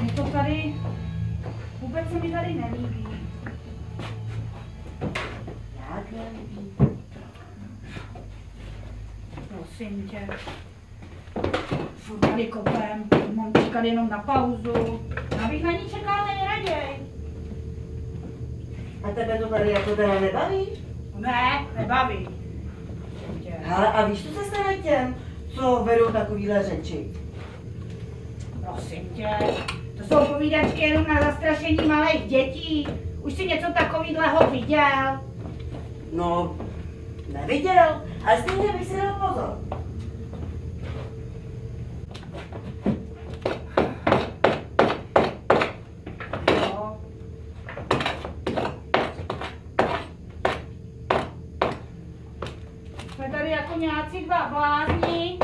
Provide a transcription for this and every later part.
Je to tady, vůbec se mi tady nelíbí. Jak nelíbí? Prosím tě. Furt tady kopem, mám čekat jenom na pauzu. Abych na ní čekal nejraději. A tebe to tady jako teda nebaví? Ne, nebaví. Hele, a víš, co se stane těm, co vedou takovýhle řeči? Prosím tě, to jsou povídačky jenom na zastrašení malých dětí. Už jsi něco takovýhleho viděl? No, neviděl, ale stejně bych si dal pozor. Jo. Jsme tady jako nějací dva blázni.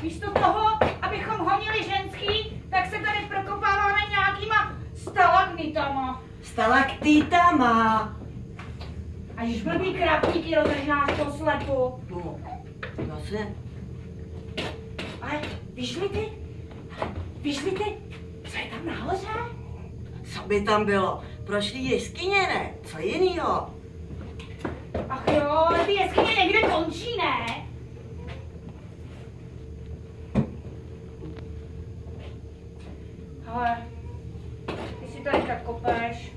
Místo toho, abychom honili ženský, tak se tady prokopáváme nějakýma stalagnitama. Stalaktitama. Až blbý krapníky rozržnáš po slepu. No, zase. Ale vyšli ty? Co je tam nahoře? Co by tam bylo? Prošlý jeskyně, ne? Co jinýho? Ach jo, ale ty jeskyně někde končí, ne? Ale ty si tady tak kopeš.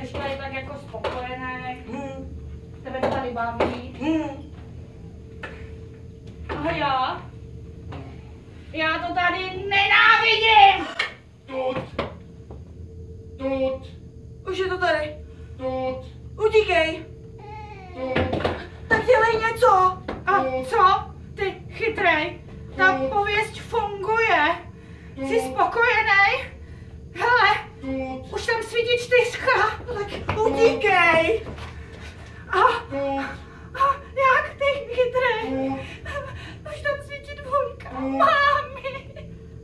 Jsi tady tak jako spokojený. Tebe to tady baví. A já? Já to tady nenávidím! Tut! Už je to tady. Tut! Utíkej. Tut! Tak dělej něco. A co? Ty chytrej, ta pověst funguje. Jsi spokojený? Hele, už tam svítí 4. Tak utíkej. A jak ty chytrej? Už tam svítí 2. Mami.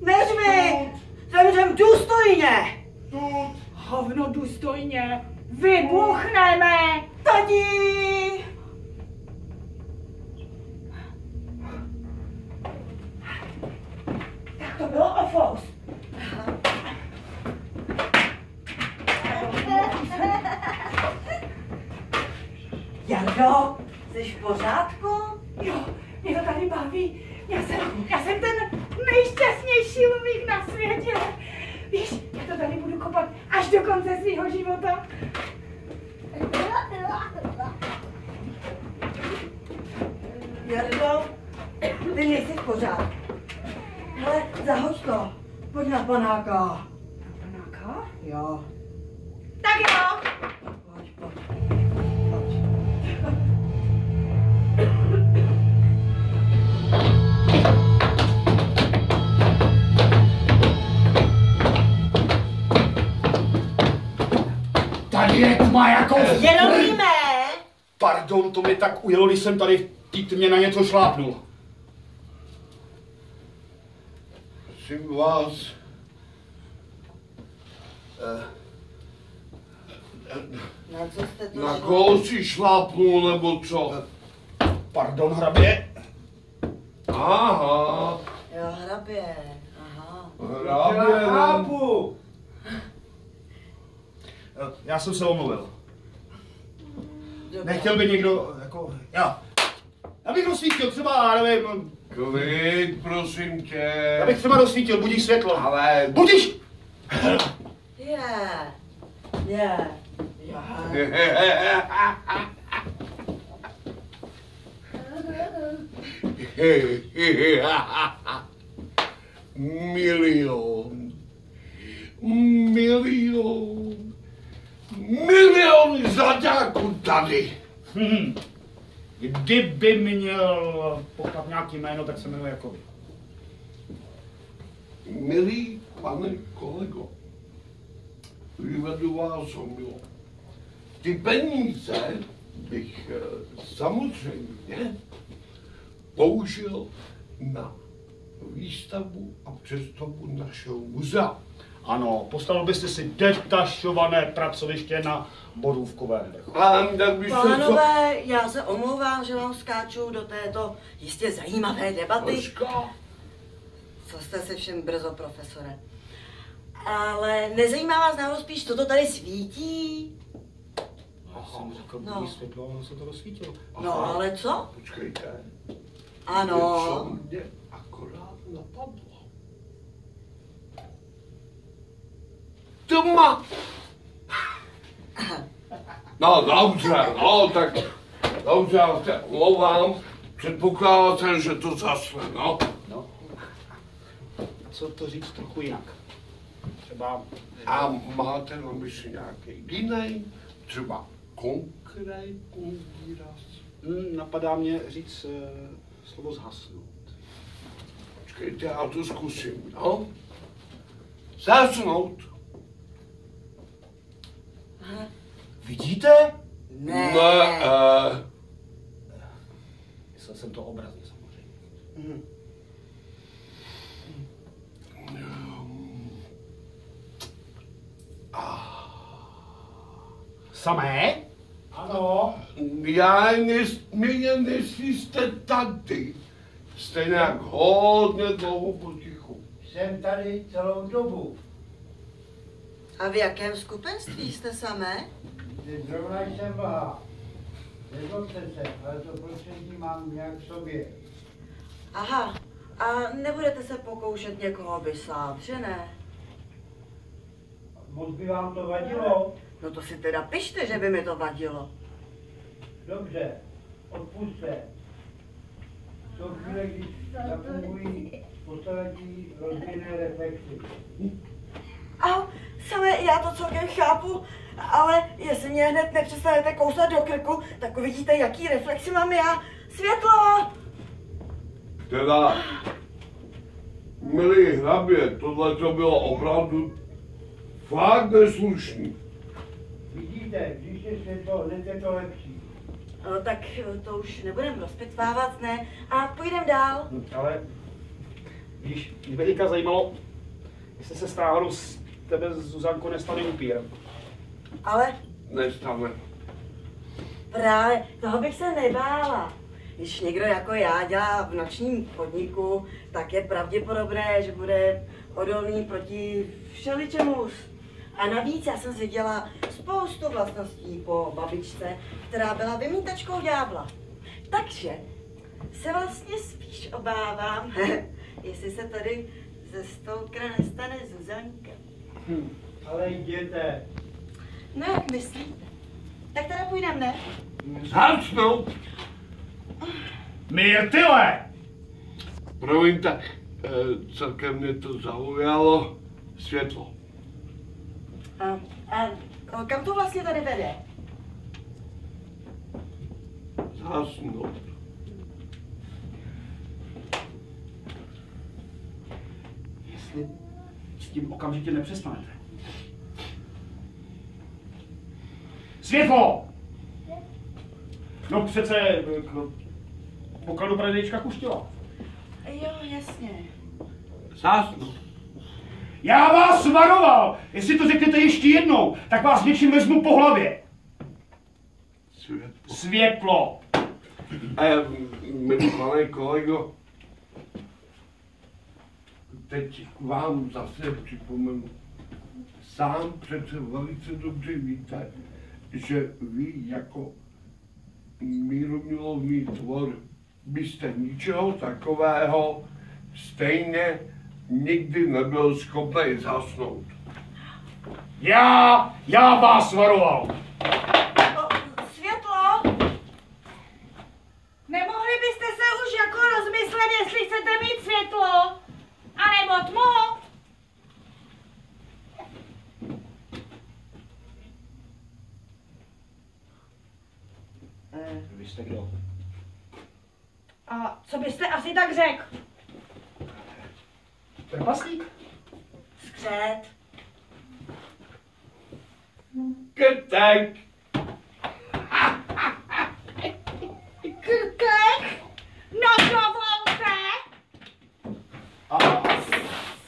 Neřvi. Zemřem důstojně. Tut! Hovno důstojně. Vybuchneme. Tadí. Tak to bylo ofous. Jardo, jsi v pořádku? Jo, mě to tady baví. Já jsem ten nejšťastnější lumík na světě. Víš, já to tady budu kopat až do konce svého života. Jardo, ty nejsi v pořádku. Hele, zahoď to. Pojď na panáka. Panáka? Jo. Tak jo. Pojď. Tady je tma jako... Jenom víme. Pardon, to mi tak ujelo, když jsem tady v té tmě na něco šlápnul. Prosím vás... Na co jste to Na koho si šlápnul, nebo co? Pardon, hrabě. Aha. Jo, hrabě. Aha. Hrabě. Chápu. Já jsem se omluvil. Dobrá. Nechtěl by někdo, jako, já bych rozsvítil třeba, já nevím, Klid, prosím tě. já bych třeba rozsvítil, budíš světlo. Ale... Budíš! Je. Milion zlatáků tady. Kdyby měl poklad nějaký jméno, tak se jmenuje jako vy. Milý pane kolego, vyvedu vás omyl. Ty peníze bych samozřejmě použil na výstavbu a přestavbu našeho muzea. Ano, postavil byste si detašované pracoviště na Borůvkovém vrchu. A tak byste Pánové, já se omlouvám, že vám skáču do této jistě zajímavé debaty. Počka. Co jste se všem brzo, profesore. Ale nezajímá vás náhodou spíš, co to tady svítí? Já jsem řekl, No. budí světlo, ono se to rozsvítilo. No, ale co? Počkejte. Ano. Něco mě akorát napadlo. Tma! No dobře, no tak dobře, já se omlouvám. Předpokládal jsem, že to zasne, no. No. Co to říct trochu jinak? Třeba... A máte na mysli nějaký jiný, třeba konkrétní výraz? Napadá mě říct slovo zhasnout. Počkejte, já to zkusím, no. Zasnout. Vidíte? Ne. Myslel jsem to obrazně samozřejmě. Samé? Ano. Já nesmírně, jestli jste tady. Jste nějak hodně dlouho potichu. Jsem tady celou dobu. A v jakém skupenství jste samé? Zrovna jsem Blaha. Nezlobte se, ale to prostředí mám nějak v sobě. Aha, a nebudete se pokoušet někoho vysát, že ne? Moc by vám to vadilo? No to si teda pište, že by mi to vadilo. Dobře, odpusťte. Jsou chvíle, když zafungují postavení rozběrné reflexy. A samé, já to celkem chápu, ale jestli mě hned nepřestanete kousat do krku, tak uvidíte, jaký reflexy mám já. Světlo! Teda, milý hrabě, tohle to bylo opravdu fakt neslušný. Vidíte, když je světlo, hned je to lepší. No, tak to už nebudem rozpitvávat, ne? A půjdem dál. Ale víš, mě by teďka zajímalo, jestli se s náhodou z tebe, Zuzanko, nestane upír. Ale Nestane. právě toho bych se nebála. Když někdo jako já dělá v nočním podniku, tak je pravděpodobné, že bude odolný proti všeličemu. A navíc já jsem si dělala spoustu vlastností po babičce, která byla vymítačkou ďábla. Takže se vlastně spíš obávám, jestli se tady ze Stoukra nestane Zuzanka. Ale jděte. No jak myslíte? Tak teda půjdem, ne? Zasnout! Myrtyle! Promiňte, celkem mě to zaujalo. Světlo. A kam to vlastně tady vede? Zasnout. Jestli s tím okamžitě nepřestanete. Světlo! No přece k pokladu pradejčka Kuštěla. Jo, jasně. Zasnout. Já vás varoval! Jestli to řeknete ještě jednou, tak vás něčím vezmu po hlavě. Světlo. Světlo! Milý pane kolego, teď vám zase připomenu. Sám přece velice dobře víte, že vy jako mírumilovný tvor byste ničeho takového stejně nikdy nebyl schopný zasnout. Já vás varoval! Světlo! Nemohli byste se už jako rozmyslet, jestli chcete mít světlo? A nebo tmu? Vy jste kdo? A co byste asi tak řekl? Trpaslík? Skřet. Krtek! Krtek? No dovolte! A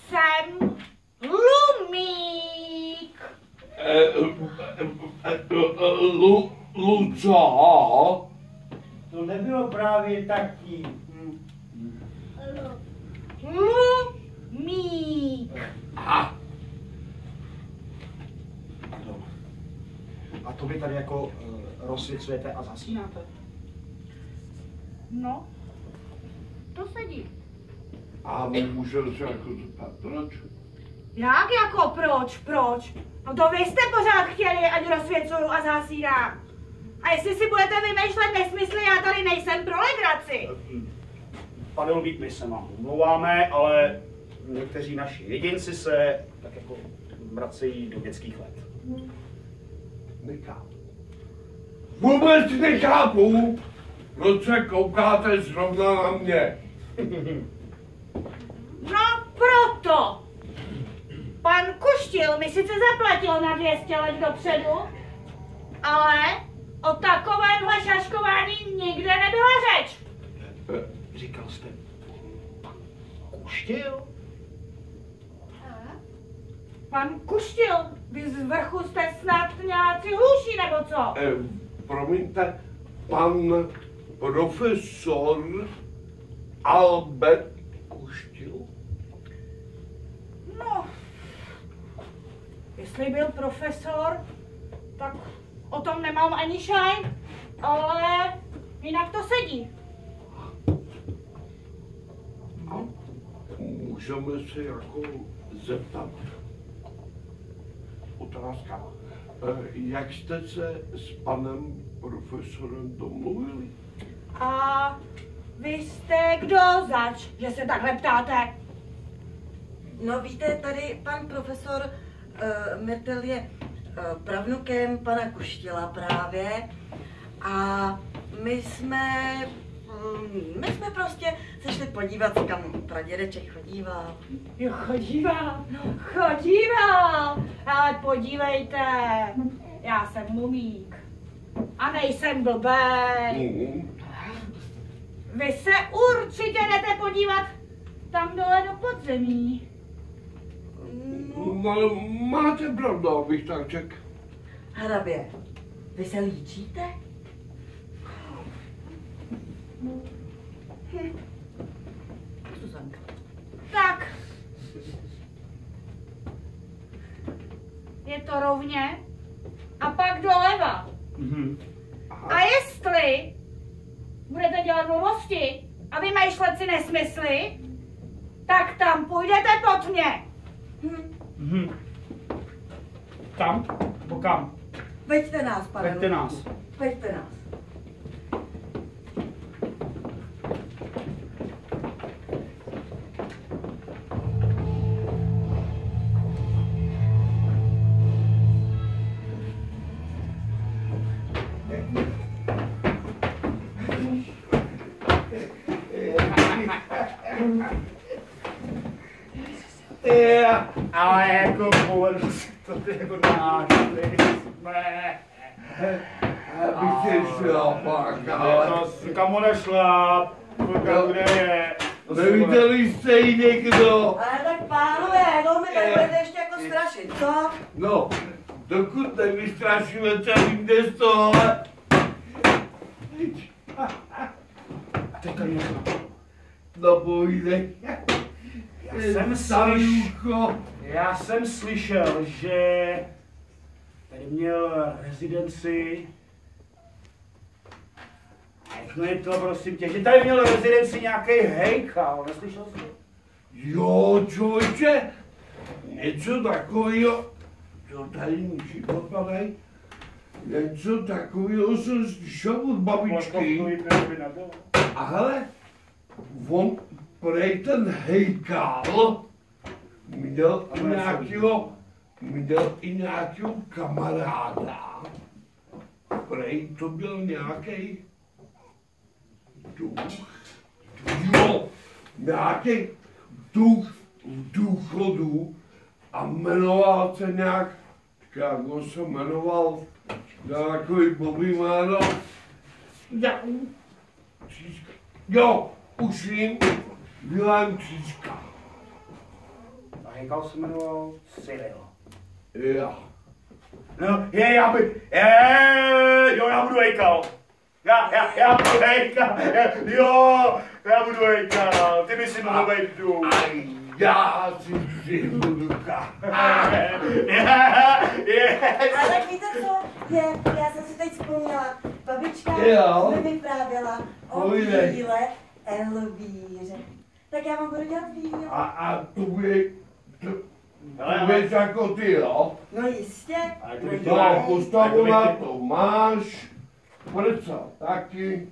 Jsem Lumík! Luco? To nebylo právě tak tím. Lumík! A vy tady jako rozsvěcujete a zasínáte? No, to sedí. A můžu se jako zeptat, proč? Jak jako proč? No to vy jste pořád chtěli, ať rozsvěcuju a zasírám. A jestli si budete vymýšlet nesmysly, já tady nejsem pro legraci. Pane Lubík, my se vám omlouváme, ale někteří naši jedinci se tak jako vracejí do dětských let. Nechápu. Vůbec nechápu, proč se koukáte zrovna na mě. No proto. Pan Kuštil mi sice zaplatil na 200 let dopředu, ale o takovémhle šaškování nikde nebyla řeč. Říkal jste, Kuštil? Pan Kuštil, vy z vrchu jste snad nějací hluší, nebo co? Promiňte, pan profesor Albert Kuštil? No, jestli byl profesor, tak o tom nemám ani šajn, ale jinak to sedí. A můžeme se jako zeptat. Otázka. Jak jste se s panem profesorem domluvili? A vy jste kdo zač, že se takhle ptáte? No víte, tady pan profesor Myrtel je pravnukem pana Kuštila právě a my jsme prostě se šli podívat, kam pradědeček chodíval. Jo, chodíval, ale podívejte, já jsem mumík a nejsem blbej. Vy se určitě jdete podívat tam dole do podzemí. No, máte pravdu, abych tak řekl. Hrabě, vy se líčíte? Zuzanka. Tak. Je to rovně a pak doleva. A jestli budete dělat blbosti a vymýšlet si nesmysly, tak tam půjdete pod mě. Tam? Nebo kam? Veďte nás, pane. Veďte nás. Veďte nás. Ale jako povedl si to ty jako nášli jsme. Abych tě šlapák, ale... To kam ona šla, kde je. Neviděli jste ji někdo? Ale tak pánové, to mi tak budete ještě jako strašit, co? No, dokud nevystrašíme celý město, ale... Teďka něco. No povídej. Já jsem slyšel, že tady měl rezidenci. Jak mi to prosím tě, že tady měl rezidenci nějaký hejkal, neslyšel jsi? Jo, člověče, něco takového, co tady může podpadat, něco takového jsem slyšel od babičky. A hele, on prej ten hejkal měl i nějakého kamaráda. Prej to byl nějaký duch. Jo, nějaký duch v důchodu a jmenoval se nějak, jak on se jmenoval, na takový blbý jméno. Jo, už vím, Vilém Tříska. A hejkal se jmenoval Cyril. Jo. No, já budu hejkal. Já budu hejkal. Jo, já budu hejkal. Ty by si mohl být dům. A já si budu Ale tak víte co, Já jsem si teď vzpomněla. Babička mi vyprávěla o bíle Elvíře. Tak já vám budu dělat víno. A to budeš jako ty, jo? No jistě. No, postavu na to máš, prca taky.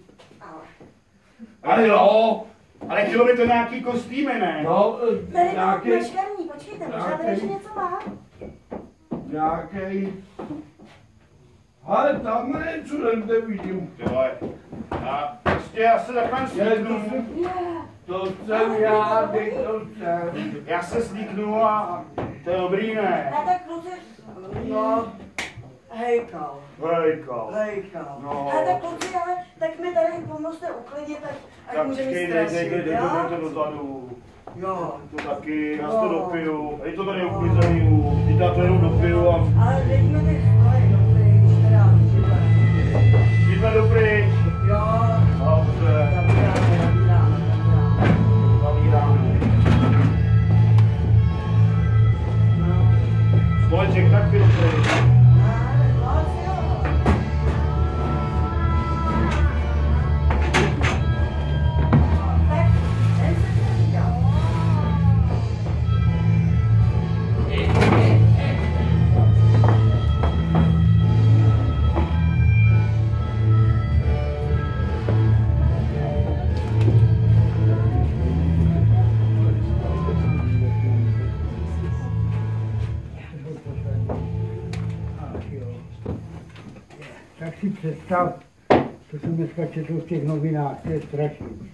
A jo. Ale chtělo by to nějaký kostýmy, ne? No, Tady nějaký... maškarní, počkejte, možná tady ještě něco má. Nějaký... Ale tam něco nevidím. A prostě já se takhle slíknu. To jsem já, teď to jsem. Já se slíknu a to je dobrý, ne? A tak kluci, no, hejkal. Hejkal. No. A tak kluci, ale tak mi tady pomozte uklidit, ať můžeme počkej, strašit, dej jo? to dozadu. Jo. To taky, já to dopiju. Tady to tady uklizený, teď já to jenom dopiju a... Ale dejme ty stoly dopryč, teda židle. Židle dopryč. Jo. Dobře. Zavíráme. Stoleček taky dopryč. Tak si představ, co jsem dneska četl v těch novinách, to je strašný.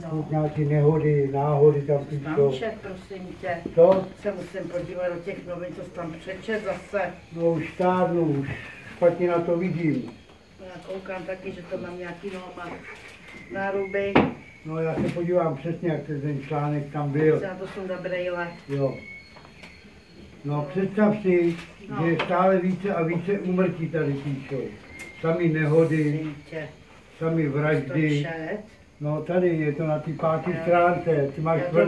Jsou nějaké nehody, náhody tam píšou. Mamček, prosím tě. To? Se musím podívat do těch novin, co jsi tam přečet zase. No už stárnu, už špatně na to vidím. Já koukám taky, že to mám nějaký náruby. No já se podívám přesně, jak ten článek tam byl. Já to jsou brejle. Jo. No představ si, že je stále více a více úmrtí tady píšou. Sami nehody, sami vraždy. No tady je to na té 5. stránce, ty máš 4.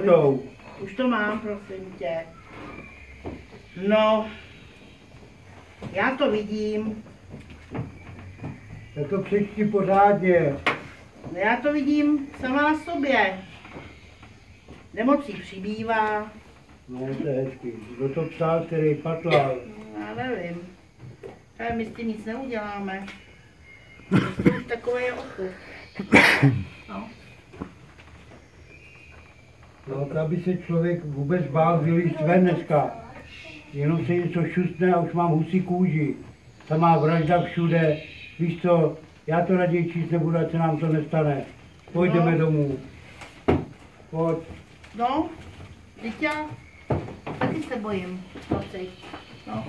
Už to mám, prosím tě. No, já to vidím. Tak to přečti pořádně. No, já to vidím sama na sobě. Nemocí přibývá. No to je hezký. Kdo to psal, který patlal? Já nevím. Ale my s tím nic neuděláme. To už takové je osud. No. No to aby se člověk vůbec bál vylízt ven dneska. Jenom se něco šustne a už mám husí kůži. Samá vražda všude. Víš co, já to raději číst nebudu, ať se nám to nestane. Pojďme domů. Pojď. No, teď já taky se bojím. No.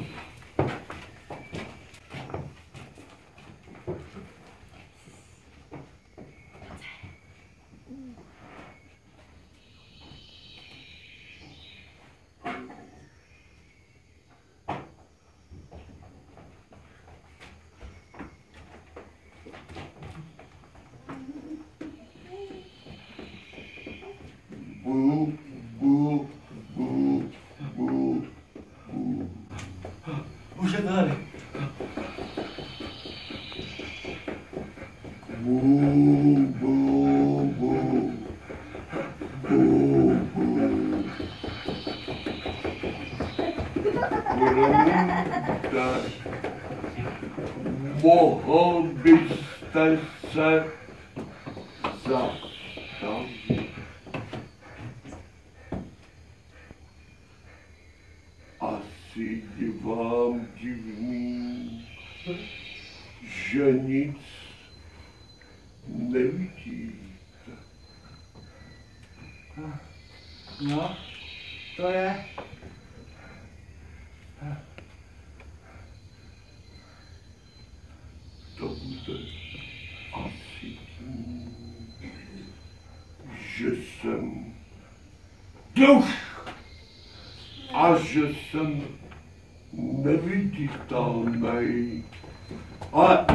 Už je tady. Mohl byste se zastavit? Asi vám divný, že nic nevidíte. No, to je. To bude asi tím, že jsem duch a že jsem neviditelný. Ale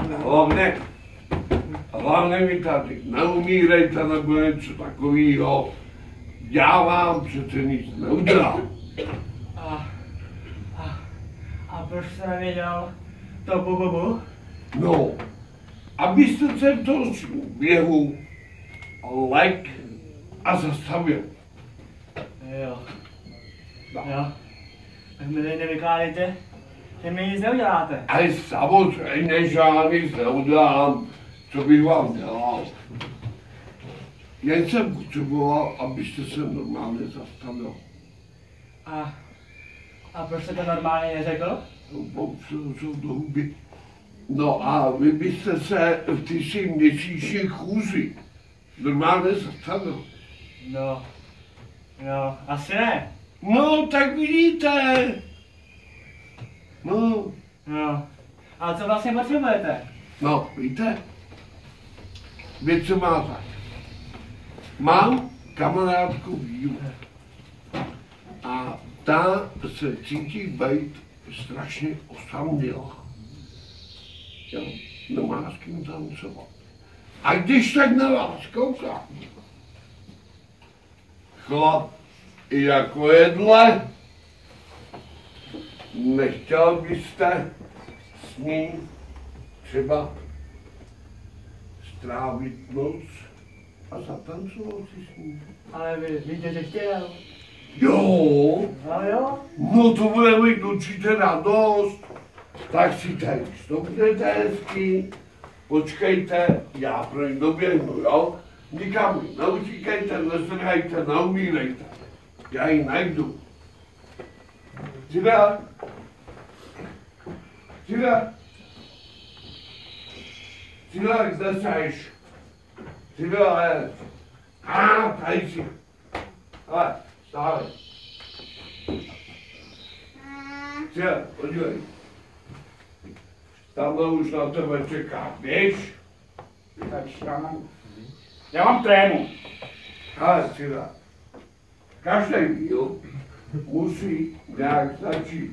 hlavně mi tady neumírejte nebo něco takového. Já vám přece nic neudělám. A proč jste nevěděl, To bu. No, abyste se v tom běhu lek a zastavil. Jo. Jo. Tak mi tady nevykládejte, že mi nic neuděláte. Ale samozřejmě žádný neudělám, co bych vám dělal. Jen jsem potřeboval, abyste se normálně zastavil. A proč jste to normálně neřekl? Jsou do huby. No a vy byste se v ty měsíční chůzi normálně zastavil. No, asi ne. No, tak vidíte. No. No, ale co vlastně potřebujete? No, víte, věc se má tak. Mám kamarádku Víru a ta se cítí být strašně osamělá. Jo, nemá s kým tancovat. A když tak na vás kouká, chlap i jako jedle, nechtěl byste s ní třeba strávit noc a zatancovat si s ní? Ale vy víte, že chtěl. Jo, No jo. no to bude mít určitě radost. Tak si tady stopněte hezky, počkejte, já pro ní doběhnu, jo? Nikam ji neutíkejte, nezdrhejte, neumírejte. Já ji najdu. Cíle? Cíle, kde seš? Cíle, tady si. Ale, stávej. Cíle, podívej. Tamhle už na tebe čeká, víš? Já mám trému. Ale Cíle, každý díl musí nějak začít.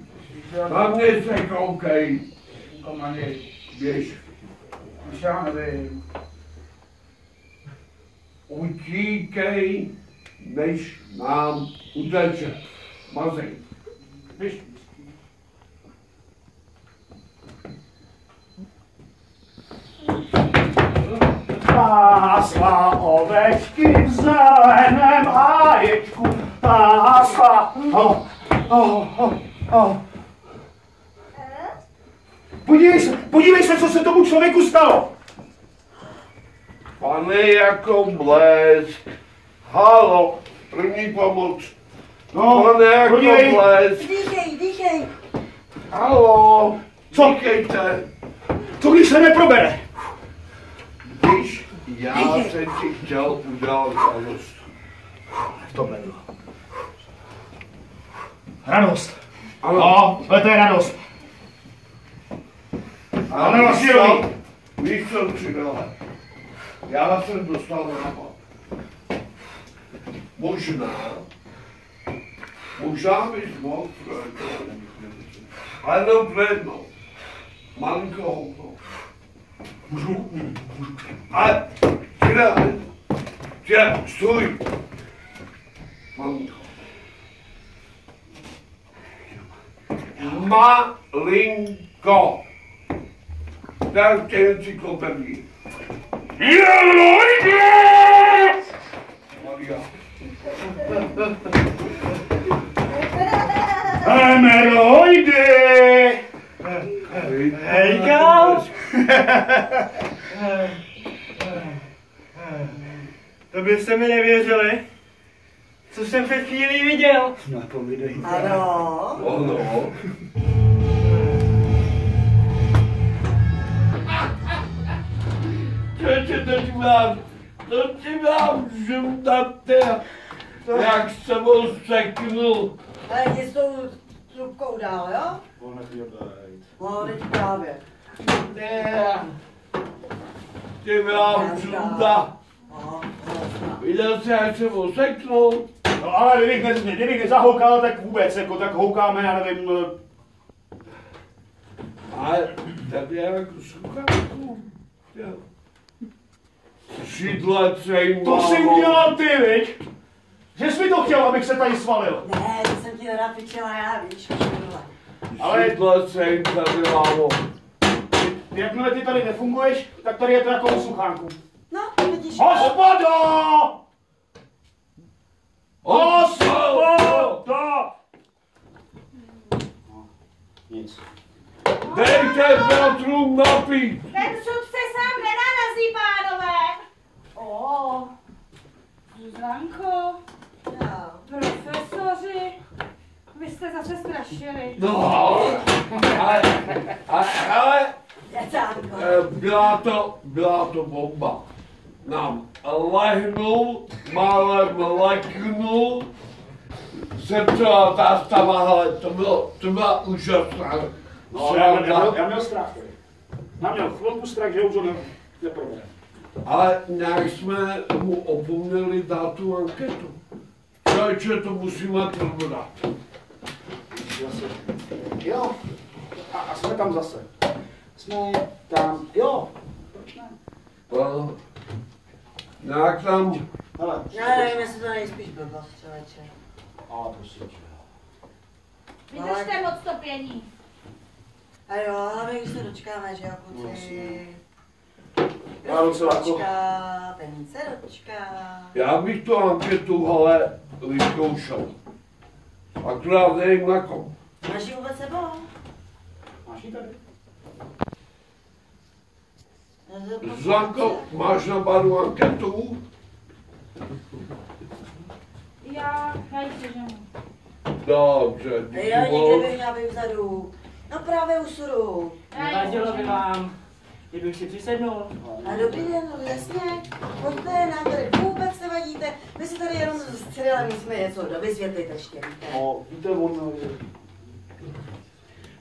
Na mě se koukej. Běž. Já nevím. Utíkej, než nám uteče. Mazej. Běž. Pásla ovečky v zeleném háječku. Pásla. Podívej se, co se tomu člověku stalo. Pane jako blesk. Halo, první pomoc. No, Pane jako podívej. blesk. Dýchej. Halo, Co? díkejte. Co když se neprobere? Když já jsem ti chtěl udělat radost. Tohle bylo. Radost. Ano. No, to je radost. Ale vlastně dobrý. Víš co, přidele? Já jsem dostal nápad. Možná bys mohl projednout. Ale jenom projednout. Malinko houpnout. Můžu. Ale, stůj. Malinko. Malinko. Tak tě encyklopedii. Maria. Hemeroidy! Hejka! To byste mi nevěřili, co jsem před chvílí viděl. No, povídej. Ano. Ono. Čeče, to ti mám žumtat, jak jsem ho seknul. Ale jdi s tou trubkou dál, jo? No, teď právě. Ty mám žumtat. Viděl jsi, jak jsem ho seknul? No ale kdybych nezahoukal, tak vůbec, jako tak houkáme, já nevím. Ale tady je jako slucháčku. Šidlecej, To jsi udělal ty, viď? Že jsi mi to chtěl, abych se tady svalil. Ne, to jsem ti nenapičila já, víš, už tohle. Ale- Šidlecej tady, lávo. jakmile ty tady nefunguješ, tak tady je to jako u suchánku. No, vidíš. Hospodo! Hospodo! No, nic. Dejte Petrům napít! Ten sup se sám nenarazí, pánové. Zuzanko, profesoři, vy jste zase strašili. No, ale byla to bomba. Nám lehnul, málem leknul, srdcová zástava, ale to byla úžasná. No, já měl strach tady. Já měl chvilku strach, že už ho neprovede. Ale nějak jsme mu opomněli dát tu anketu. Člověče, to musíme probrat. Jo, a jsme tam zase. Jsme tam, jo, proč ne? No, nějak tam... Hele, Já nevím, jestli to nejspíš blbost, člověče. a prosím tě. Vydržte moc topění. A jo, ale my už se dočkáme, že jo, kluci. Já docela jako... Ten se dočká. Já bych tu anketu, ale vyzkoušel. Akorát nevím na kom. Máš ji vůbec sebou? Máš ji tady? Zuzanko, máš na baru anketu? Já ji přeženu. Dobře, Já díky někde moc. bych měla být vzadu. No právě u suru. Nevadilo by vám, kdybych si přisednul. A dobrý den, no jasně. Pojďte, nám tady vůbec nevadíte. My si tady jenom s Cyrilem musíme něco dovysvětlit ještě, víte. No, víte, on...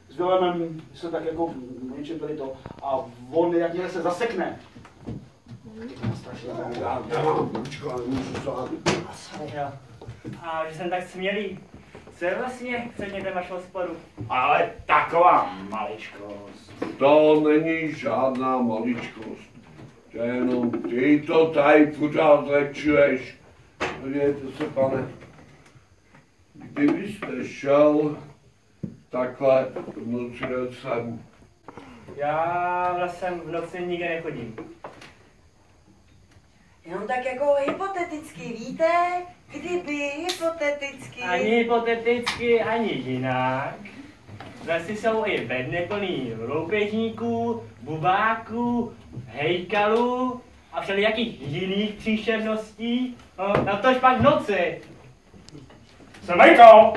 S Vilemem se tak jako něčem tady to... A on, jakmile se zasekne... Strašně Já nemám ručku, ale můžu stát. Jo. A že jsem tak smělý. Co je vlastně předmětem vašeho sporu? Ale taková maličkost. To není žádná maličkost. To je jenom ty to tady pořád lekčuješ. Podívejte se, pane. Kdybyste šel takhle v noci sem. Já vlastně v noci nikde nechodím. Jenom tak jako hypoteticky, víte? Kdyby hypoteticky. Ani hypoteticky, ani jinak. Lesy jsou i ve dne plný loupežníků, bubáků, hejkalů a všelijakých jiných příšerností. No, na tož pak v noci. Jsem hejkal!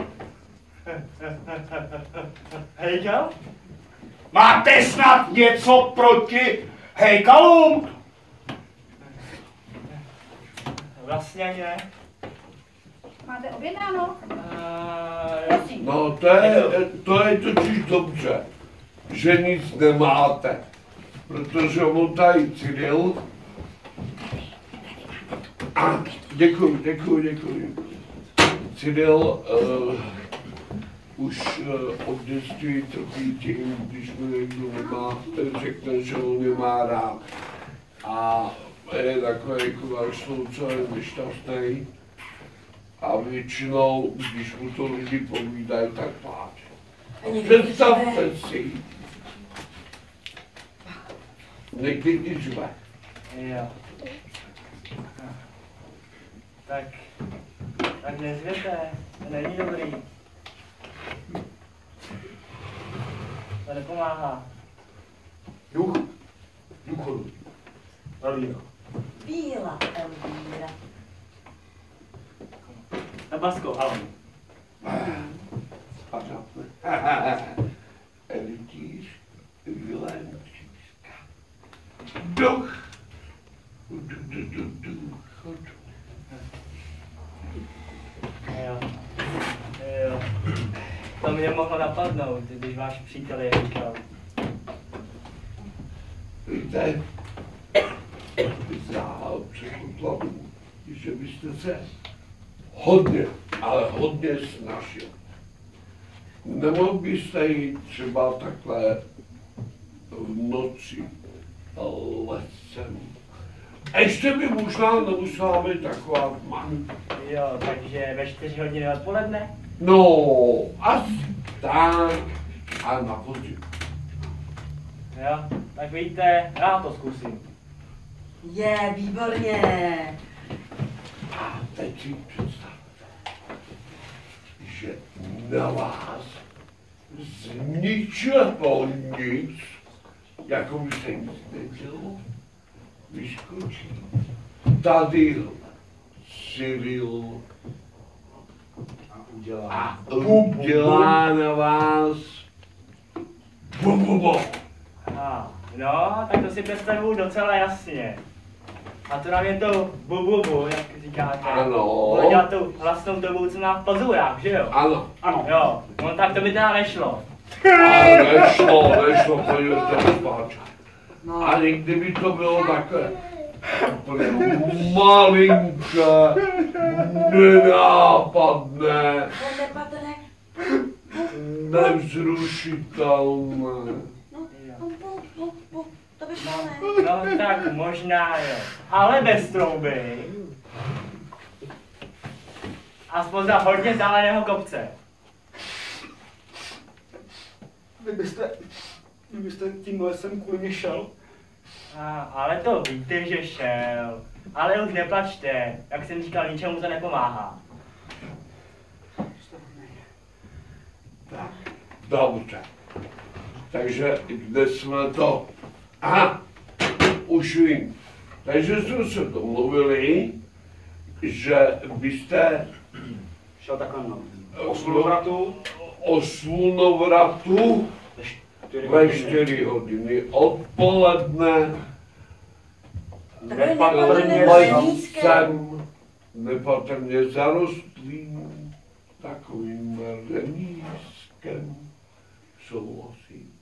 Hejkal? Máte snad něco proti hejkalům? Vlastně ani ne. Máte objednáno? Prosím. No to je totiž dobře, že nic nemáte. Protože on tady Cyril. Děkuji. Cyril už od dětství trpí tím, když mu někdo nemá, řekne, že ho nemá rád. A je takový kvaršloucový nešťastný. A většinou, když mu to lidi povídají, tak pláče. Představte si. Někdy i žve. Jo. Tak nezvěte, to není dobrý. To nepomáhá. Důchodu. Elvíra. Bílá Elvíra. Na Basko, ale. Elitíř, Vilémčíska. Duch. Jo. To mě mohlo napadnout, když váš přítel je říkal. Víte, vyzráhal předpokladu, že byste se hodně, ale hodně snažil. Nemohl byste jít třeba takhle v noci lesem. Ještě by možná nemusela být taková tma. Jo, takže ve 4 hodiny odpoledne? No, asi tak. A na podzim. Jo, tak víte, já to zkusím. Je, výborně. A teď si představte, že na vás z ničeho nic, jako by se nic nedělo, vyskočí tady Cyril a udělá na vás bo. No, tak to si představuju docela jasně. A to nám je to bububu, jak říkáte. Ano. Bude dělat tu hlasnou dobu, co má v pazurách, že jo? Ano. Ano. Jo, no tak to by teda nešlo. A nešlo, podívejte spáča. No. Ani kdyby to bylo takové úplně malinké, nenápadné, Nepatrné. nevzrušitelné. To by šlo, ne? No tak možná jo, ale bez trouby. Aspoň za hodně vzdáleného kopce. Vy byste tím lesem kvůli mě šel? Ale to víte, že šel. Ale už neplačte, jak jsem říkal, ničemu to nepomáhá. Tak, dobře. Takže kde jsme to? Aha, už vím. Takže jsme se domluvili, že byste Šel takhle na slunovratu. o slunovratu ve 4 hodiny odpoledne Nepatrně nepatrně zarostlým takovým remískem. Souhlasím.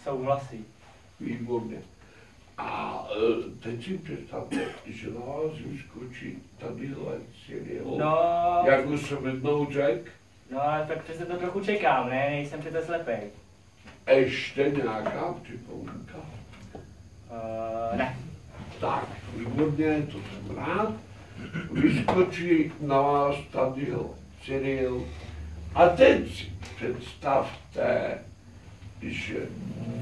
Souhlasí. Výborně. A teď si představte, že na vás vyskočí tadyhle Cyril. No, Jak už jsem jednou řekl, no ale tak přece to trochu čekám, ne? Nejsem přece slepej. ještě nějaká připomínka. Ne. Tak, výborně, to jsem rád. Vyskočí na vás tadyhle Cyril. A teď si představte, že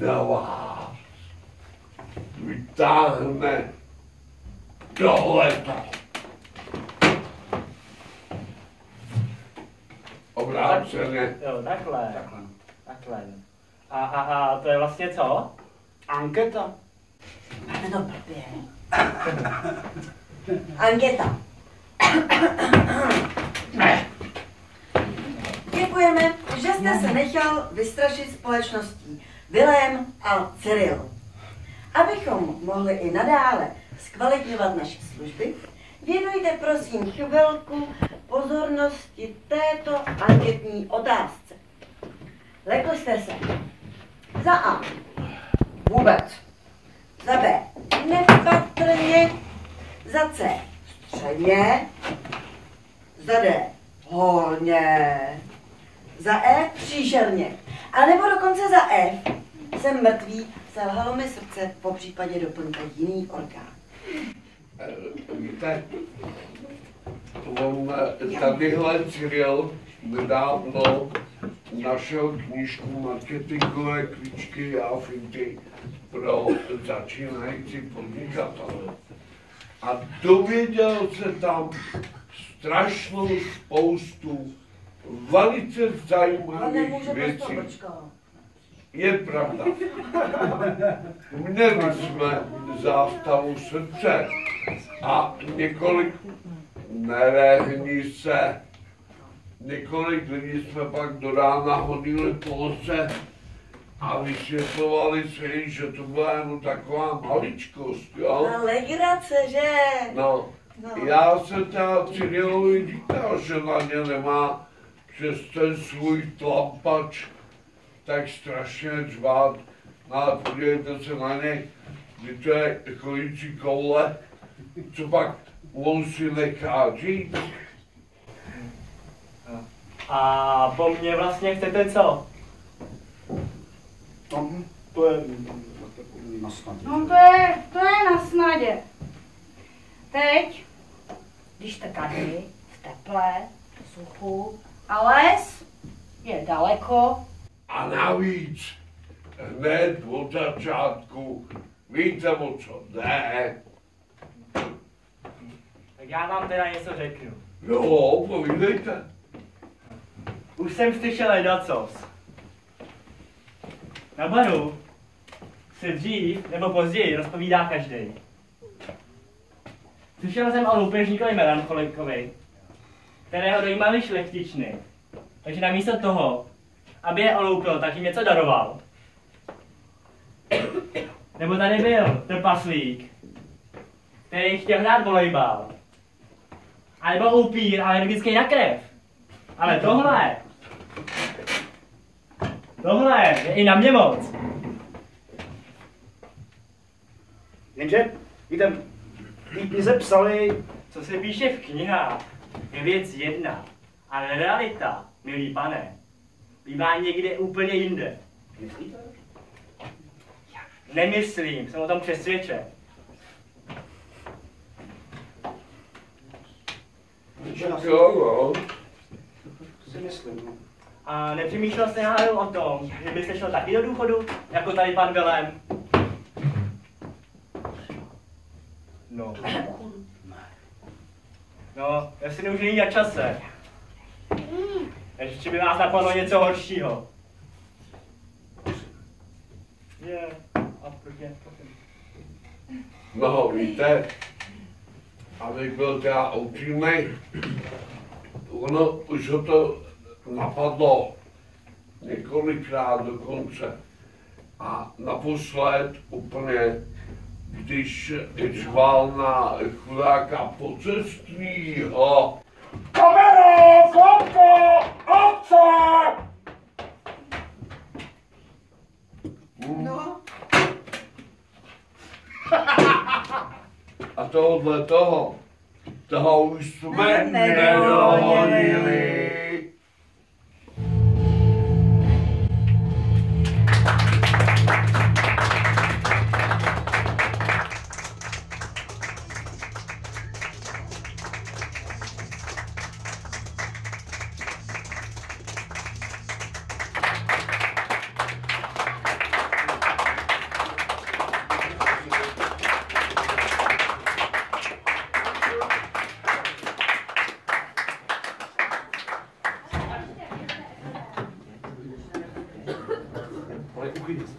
na vás vytáhne tohleto. Obráceně. Jo, takhle. Takhle. A to je vlastně co? Anketa. Máte to blbě. Anketa. Děkujeme, že jste se nechal vystrašit společností Vilém a Cyril. Abychom mohli i nadále zkvalitňovat naše služby, věnujte prosím chvilku pozornosti této anketní otázce. Lekli jste se za A. Vůbec. Za B. Nepatrně. Za C. Středně. Za D. Hodně. Za E. Příšerně. A nebo dokonce za F. Jsem mrtvý, selhalo mi srdce, po případě doplňte jiný orgán. Víte, on tadyhle Cyril nedávno našel knížku Marketingové kličky a finty pro začínající podnikatele. A dověděl se tam strašnou spoustu velice zajímavých věcí. Je pravda. Měli jsme zástavu srdce a několik, nerehni se, několik lidí jsme pak do rána hodili po lese a vysvětlovali si, že to byla jenom taková maličkost, jo? Na legrace, že? No, já se teda Cyrilovi říkal, že na ně nemá přes ten svůj tlampač tak strašně řvát. No ale podívejte se na něj, kdy to je chodící koule, co pak on si nechá říct. A po mně vlastně chcete co? No, to je na snadě. No to je na snadě. Teď, když jste tady, v teple, v suchu, a les je daleko. A navíc hned od začátku. Víte, o co jde? Tak já vám teda něco řeknu. Jo, povídejte. Už jsem slyšel ledacos. Na baru se dřív nebo později rozpovídá každý. Slyšel jsem o loupežníkovi melancholikovi, kterého dojímali šlechtičny. Takže namísto toho, aby je oloupil, tak jim něco daroval. Nebo tady byl trpaslík, který chtěl hrát volejbal. A nebo upír alergický na krev. Ale tohle je i na mě moc. Jenže, víte, v té knize psali, Co se píše v knihách, je věc jedna. Ale realita, milý pane, bývá někde úplně jinde. myslíte? Nemyslím, jsem o tom přesvědčen. Jo, no. Si myslím, no. A nepřemýšlel jste náhodou o tom, že byste šel taky do důchodu, jako tady pan Vilém? No. No, jestli už není na čase. Ještě by vás napadlo něco horšího. Je, a proč ne? No, víte, abych byl teda upřímnej, ono už ho to napadlo několikrát dokonce. A naposled úplně, když řval na chudáka pocestního. Kamero, fotko, ovce! No, A tohle toho už jsme nedohodili. nedohodili. Ale uklidně se.